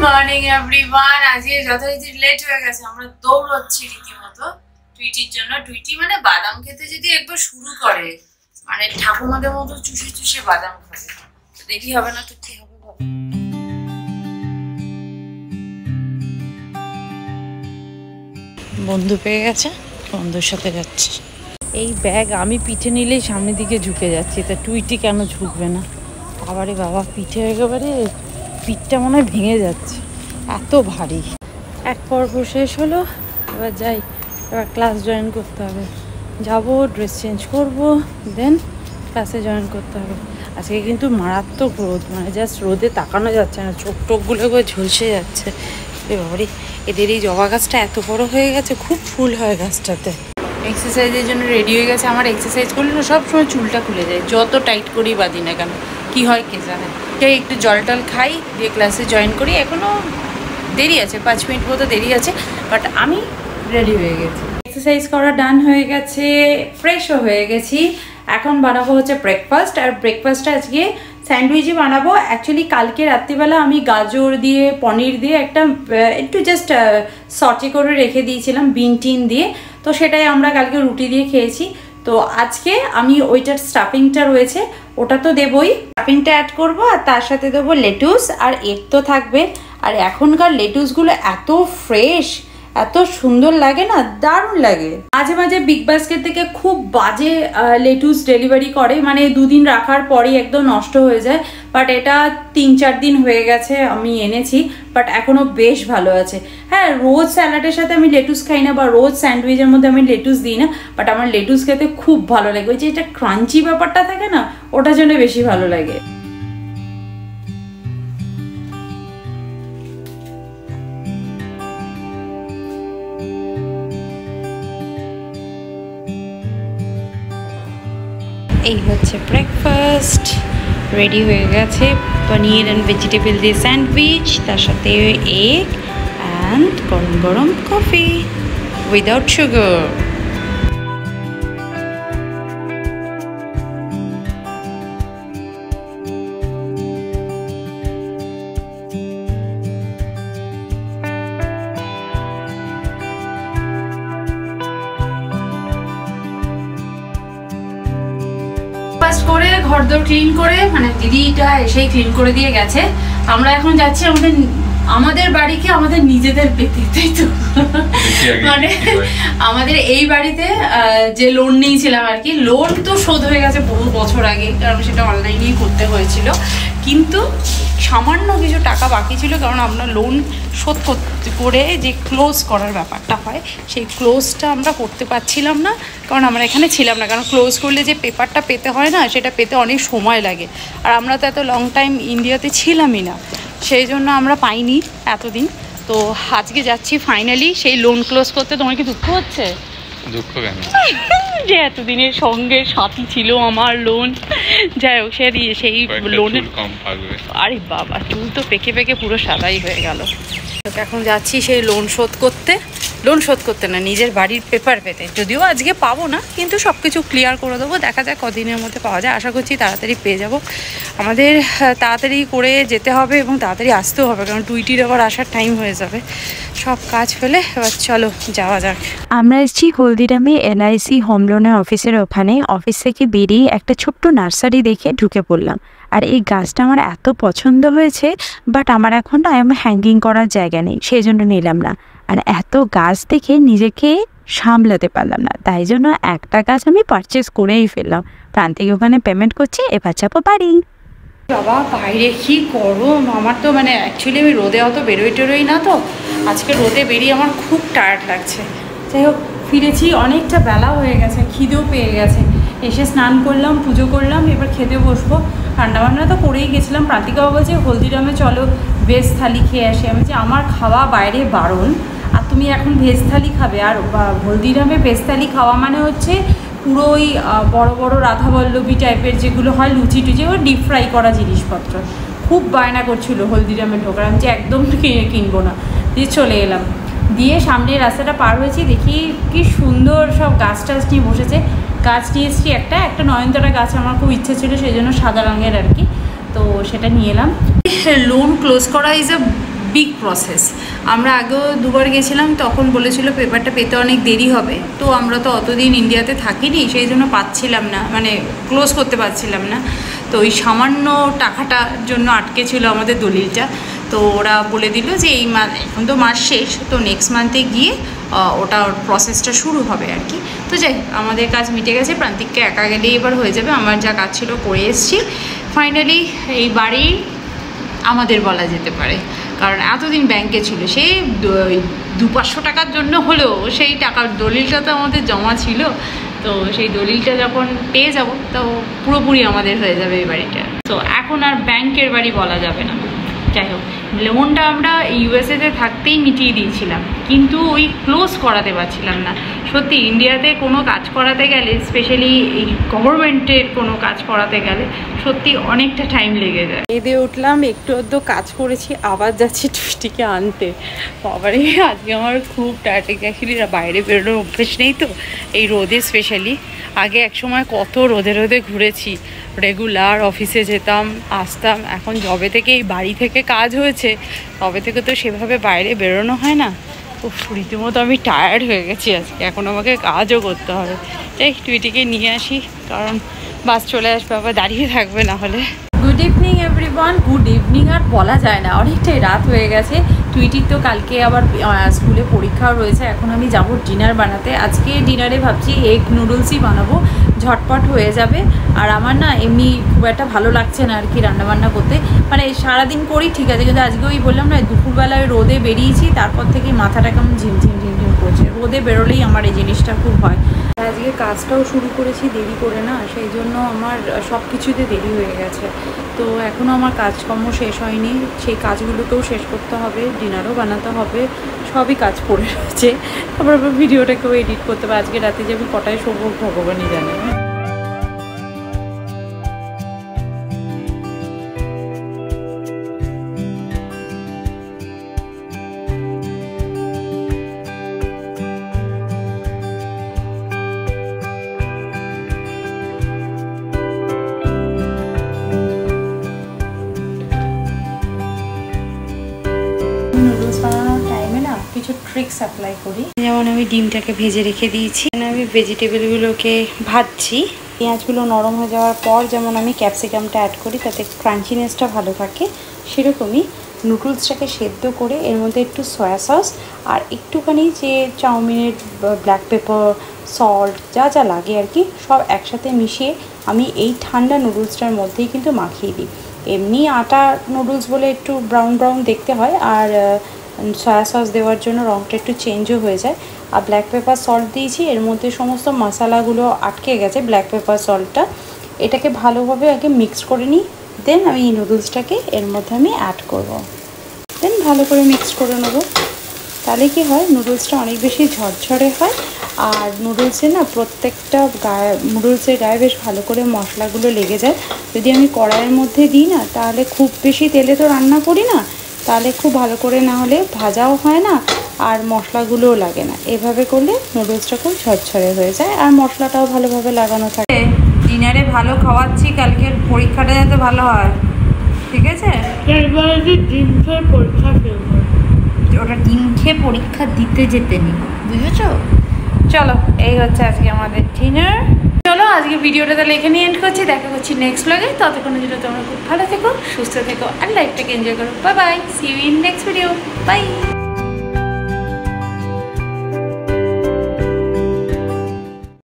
Morning everyone. আজকে যথারীতি late হয়ে গেছে, আমরা দৌড়চ্ছি রীতিমতো টুইটির জন্য। টুইটি মানে বাদাম খেতে যদি একবার শুরু করে, মানে ঠাকুমাদের মতো চুষে চুষে বাদাম খাবে, দেখি হবে না তো কি হবে বল। বন্ধু পেয়ে গেছে, বন্ধুর সাথে যাচ্ছি। এই ব্যাগ আমি পিঠে নিলেই সামনের দিকে ঝুঁকে যাচ্ছি, তা টুইটি কেন ঝুঁকবে না? আবারে বাবা, পিঠে একেবারে পিঠটা মনে হয় ভেঙে যাচ্ছে, এত ভারী। এক পর্ব শেষ হলো, এবার যাই, এবার ক্লাস জয়েন করতে হবে। যাবো, ড্রেস চেঞ্জ করবো, দেন ক্লাসে জয়েন করতে হবে। আজকে কিন্তু মারাত্মক রোদ, মানে জাস্ট রোদে তাকানো যাচ্ছে না, চোখ টোকগুলো করে ঝলসে যাচ্ছে। এবারে এদের এই জবা গাছটা এত বড় হয়ে গেছে, খুব ফুল হয় গাছটাতে। এক্সারসাইজের জন্য রেডি হয়ে গেছে। আমার এক্সারসাইজ করলে না সবসময় চুলটা খুলে যায়, যত টাইট করেই বাঁধি না কেন, কী হয় কে জানে। তাই একটু জল টল খাই, দিয়ে ক্লাসে জয়েন করি। এখনও দেরি আছে, 5 মিনিট মতো দেরি আছে, বাট আমি রেডি হয়ে গেছি। এক্সারসাইজ করা ডান হয়ে গেছে, ফ্রেশও হয়ে গেছি। এখন বানাবো হচ্ছে ব্রেকফাস্ট, আর ব্রেকফাস্টটা আজকে স্যান্ডউইচই বানাবো। অ্যাকচুয়ালি কালকে রাত্রিবেলা আমি গাজর দিয়ে পনির দিয়ে একটা একটু জাস্ট সটে করে রেখে দিয়েছিলাম বিন টিন দিয়ে, তো সেটাই আমরা কালকে রুটি দিয়ে খেয়েছি। তো আজকে আমি ওইটার স্টাফিংটা রয়েছে, ওটা তো দেবই, স্টাফিংটা অ্যাড করবো, আর তার সাথে দেবো লেটুস, আর এগ তো থাকবে। আর এখনকার লেটুসগুলো এত ফ্রেশ, এত সুন্দর লাগে না, দারুণ লাগে। মাঝে মাঝে বিগ বাস্কেট থেকে খুব বাজে লেটুস ডেলিভারি করে, মানে 2 দিন রাখার পরেই একদম নষ্ট হয়ে যায়, বাট এটা 3-4 দিন হয়ে গেছে আমি এনেছি, বাট এখনও বেশ ভালো আছে। হ্যাঁ, রোজ স্যালাডের সাথে আমি লেটুস খাই না, বা রোজ স্যান্ডউইচের মধ্যে আমি লেটুস দিই না, বাট আমার লেটুস খেতে খুব ভালো লাগে। ওই যে এটা ক্রাঞ্চি ব্যাপারটা থাকে না, ওটার জন্য বেশি ভালো লাগে। এই হচ্ছে ব্রেকফাস্ট, রেডি হয়ে গেছে। পনির অ্যান্ড ভেজিটেবল দিয়ে স্যান্ডউইচ, তার সাথে এগ অ্যান্ড গরম গরম কফি উইদাউট সুগার। করে ঘরদোর ক্লিন করে, মানে দিদিটা এসেই ক্লিন করে দিয়ে গেছে। আমরা এখন যাচ্ছি আমাদের বাড়িকে আমাদের নিজেদের পেতে, তাই তো? মানে আমাদের এই বাড়িতে যে লোন নিয়েছিলাম আর কি, লোন তো শোধ হয়ে গেছে বহু বছর আগে, কারণ সেটা অনলাইনেই করতে হয়েছিল, কিন্তু সামান্য কিছু টাকা বাকি ছিল, কারণ আমরা লোন শোধ করে যে ক্লোজ করার ব্যাপারটা হয়, সেই ক্লোজটা আমরা করতে পারছিলাম না, কারণ আমরা এখানে ছিলাম না। কারণ ক্লোজ করলে যে পেপারটা পেতে হয় না, সেটা পেতে অনেক সময় লাগে, আর আমরা তো এত লং টাইম ইন্ডিয়াতে ছিলামই না, সেই জন্য আমরা পাইনি এতদিন। তো আজকে যাচ্ছি ফাইনালি সেই লোন ক্লোজ করতে। তোমার কি দুঃখ হচ্ছে? দুঃখ কেন, যে এতদিনের সঙ্গে সাথী ছিল আমার লোন, যাই হোক সেই লোনের কম থাকবে। আরে বাবা, চুল তো পেকে পেকে পুরো সাদাই হয়ে গেল। এখন যাচ্ছি সেই লোন শোধ করতে না, নিজের বাড়ির পেপার পেতে। যদিও আজকে পাবো না, কিন্তু সব কিছু ক্লিয়ার করে দেবো, দেখা যাক কদিনের মধ্যে পাওয়া যায়। আশা করছি তাড়াতাড়ি পেয়ে যাব। আমাদের তাড়াতাড়ি করে যেতে হবে এবং তাড়াতাড়ি আসতেও হবে, কারণ টুইটির আবার আসার টাইম হয়ে যাবে। সব কাজ ফেলে এবার চলো যাওয়া যাক। আমরা এসেছি হলদিরামে LIC হোম লোনের অফিসের ওখানে। অফিস থেকে বেরিয়ে একটা ছোট্ট নার্সারি দেখে ঢুকে পড়লাম, আর এই গাছটা আমার এত পছন্দ হয়েছে, বাট আমার এখন হ্যাঙ্গিং করার জায়গা নেই, সেই জন্য নিলাম না। আর এত গাছ দেখে নিজেকে সামলাতে পারলাম না, তাই জন্য একটা গাছ আমি পারচেস করেই ফেললাম। প্রান্তিক ওখানে পেমেন্ট করছি, এবার চাপো বাড়ি। বাবা বাইরে কি গরম, আমার তো মানে অ্যাকচুয়ালি আমি রোদে অত বেরোই না, তো আজকে রোদে বেরিয়ে আমার খুব টায়ার্ড লাগছে। যাই হোক, ফিরেছি, অনেকটা বেলা হয়ে গেছে, খিদেও পেয়ে গেছে। এসে স্নান করলাম, পুজো করলাম, এবার খেতে বসবো। রান্নাবান্না তো করেই গেছিলাম। প্রান্তিকাও বলছে হলদিরামে চলো ভেজ থালি খেয়ে আসি। আমি যে আমার খাওয়া বাইরে বারণ, আর তুমি এখন ভেজ থালি খাবে? আর হলদিরামে ভেজ থালি খাওয়া মানে হচ্ছে পুরো ওই বড়ো বড়ো রাধাবল্লভী টাইপের যেগুলো হয়, লুচি টুচি, ওই ডিপ ফ্রাই করা জিনিসপত্র। খুব বায়না করছিল হলদিরামে ঢোকার, আমি যে একদম কিনবো না, দিয়ে চলে এলাম। দিয়ে সামনে রাস্তাটা পার হয়েছি, দেখি কি সুন্দর সব গাছ টাছ নিয়ে বসেছে। গাছ নিয়ে এসেছি, একটা নয়নতারা গাছ আমার খুব ইচ্ছে ছিল, সেই জন্য সাদা রঙের আর কি, তো সেটা নিয়ে এলাম। লোন ক্লোজ করা ইজ এ বিগ প্রসেস। আমরা আগেও দুবার গেছিলাম, তখন বলেছিল পেপারটা পেতে অনেক দেরি হবে, তো আমরা তো অতদিন ইন্ডিয়াতে থাকিনি, সেই জন্য পাচ্ছিলাম না, মানে ক্লোজ করতে পারছিলাম না। তো ওই সামান্য টাকাটার জন্য আটকে ছিল আমাদের দলিলটা। তো ওরা বলে দিল যে এই এখন তো মাস শেষ, তো নেক্সট মান্থে গিয়ে ওটা প্রসেসটা শুরু হবে আর কি। তো যাই আমাদের কাজ মিটে গেছে, প্রান্তিককে একা গেলেই এবার হয়ে যাবে। আমার যা কাজ ছিল করে এসেছি। ফাইনালি এই বাড়ি আমাদের বলা যেতে পারে, কারণ এতদিন ব্যাংকে ছিল, সেই 200-500 টাকার জন্য হলেও সেই টাকার দলিলটা তো আমাদের জমা ছিল। তো সেই দলিলটা যখন পেয়ে যাব তো পুরোপুরি আমাদের হয়ে যাবে এই বাড়িটা। তো এখন আর ব্যাংকের বাড়ি বলা যাবে না। যাই হোক, লোনটা আমরা ইউএসএতে থাকতেই মিটিয়ে দিয়েছিলাম, কিন্তু ওই ক্লোজ করাতে পারছিলাম না। সত্যি ইন্ডিয়াতে কোনো কাজ করাতে গেলে, স্পেশালি এই গভর্নমেন্টের কোনো কাজ করাতে গেলে সত্যি অনেকটা টাইম লেগে যায়। এদে উঠলাম, একটু আধটু কাজ করেছি, আবার যাচ্ছি টুইটিকে আনতে। বাবারে আজকে আমার খুব টায়ার্ড, অ্যাকচুয়ালি বাইরে বেরোনোর অভ্যেস নেই তো এই রোদে স্পেশালি। আগে এক সময় কত রোদে রোদে ঘুরেছি, রেগুলার অফিসে যেতাম আসতাম। এখন যবে থেকে এই বাড়ি থেকে কাজ হয়েছে তবে থেকে তো সেভাবে বাইরে বেরোনো হয় না। ও রীতিমতো আমি টায়ার্ড হয়ে গেছি আজকে, এখন আমাকে কাজও করতে হবে। তাই টুইটিকে নিয়ে আসি, কারণ বাস চলে আসবে, আবার দাঁড়িয়ে থাকবে না হলে। Good evening everyone. Good evening আর বলা যায় না, অনেকটাই রাত হয়ে গেছে। টুইটির তো কালকে আবার স্কুলে পরীক্ষাও রয়েছে। এখন আমি যাব ডিনার বানাতে। আজকে ডিনারে ভাবছি এগ নুডলসই বানাবো, ঝটপট হয়ে যাবে। আর আমার না এমনি খুব একটা ভালো লাগছে না আর কি রান্নাবান্না করতে, মানে সারাদিন করি ঠিক আছে, কিন্তু আজকে ওই বললাম না দুপুরবেলায় রোদে বেরিয়েছি, তারপর থেকে মাথাটা কেমন ঝিমঝিম ঝিমঝিম করছে। রোদে বেরোলেই আমার এই জিনিসটা খুব হয়। আজকে কাজটাও শুরু করেছি দেরি করে না, সেই জন্য আমার সব কিছুতে দেরি হয়ে গেছে। তো এখনও আমার কাজকর্ম শেষ হয়নি, সেই কাজগুলোকেও শেষ করতে হবে, ডিনারও বানাতে হবে, সবই কাজ পড়ে রয়েছে। তারপর আবার ভিডিওটাকেও এডিট করতে হবে। আজকে রাতে যে আমি কটায় শোবো ভগবানই জানে। নুডলস বানানোর টাইমে না কিছু ট্রিক্স অ্যাপ্লাই করি, যেমন আমি ডিমটাকে ভেজে রেখে দিয়েছি, আমি ভেজিটেবলগুলোকে ভাজছি। পেঁয়াজগুলো নরম হয়ে যাওয়ার পর যেমন আমি ক্যাপসিকামটা অ্যাড করি, তাতে ক্রাঞ্চিনেসটা ভালো থাকে, সেরকমই নুডলসটাকে সেদ্ধ করে এর মধ্যে একটু সয়া সস আর একটুখানি যে চাউমিনের ব্ল্যাক পেপার, সল্ট যা যা লাগে আর কি সব একসাথে মিশিয়ে আমি এই ঠান্ডা নুডলসটার মধ্যেই কিন্তু মাখিয়ে দিই। এমনি আটা নুডলস বলে একটু ব্রাউন ব্রাউন দেখতে হয়, আর সয়া সস দেওয়ার জন্য রঙটা একটু চেঞ্জও হয়ে যায়। আর ব্ল্যাক পেপার সল্ট দিয়েছি, এর মধ্যে সমস্ত মশলাগুলো আটকে গেছে ব্ল্যাক পেপার সল্টটা। এটাকে ভালোভাবে আগে মিক্স করে নিই, দেন আমি এই নুডলসটাকে এর মধ্যে আমি অ্যাড করব, দেন ভালো করে মিক্স করে নেবো। তাহলে কি হয়, নুডলসটা অনেক বেশি ঝরঝরে হয়। আর নুডলসে না প্রত্যেকটা নুডলসের গায়ে বেশ ভালো করে মশলাগুলো লেগে যায়। যদি আমি কড়াইয়ের মধ্যে দিই না, তাহলে খুব বেশি তেলে তো রান্না করি না, তাহলে খুব ভালো করে না হলে ভাজাও হয় না আর মশলাগুলোও লাগে না। এভাবে করলে নুডলসটা খুব ঝরঝরে হয়ে যায় আর মশলাটাও ভালোভাবে লাগানো থাকে। ডিনারে ভালো খাওয়াচ্ছি, কালকের পরীক্ষাটা যাতে ভালো হয়, ঠিক আছে? ডিম খেয়ে পরীক্ষা ফেলবো, ওটা ডিম খেয়ে পরীক্ষা দিতে যেতে নি, বুঝেছো? চলো এই হচ্ছে আজকে আমাদের ডিনার। চলো আজকে ভিডিওটা তাহলে এখানেই এন্ড করছি, দেখা করছি নেক্সট ব্লগে। ততক্ষণের জন্য তোমরা খুব ভালো থেকো, সুস্থ থেকো আর লাইফটাকে এনজয় করো। Bye bye, see you in next video, by.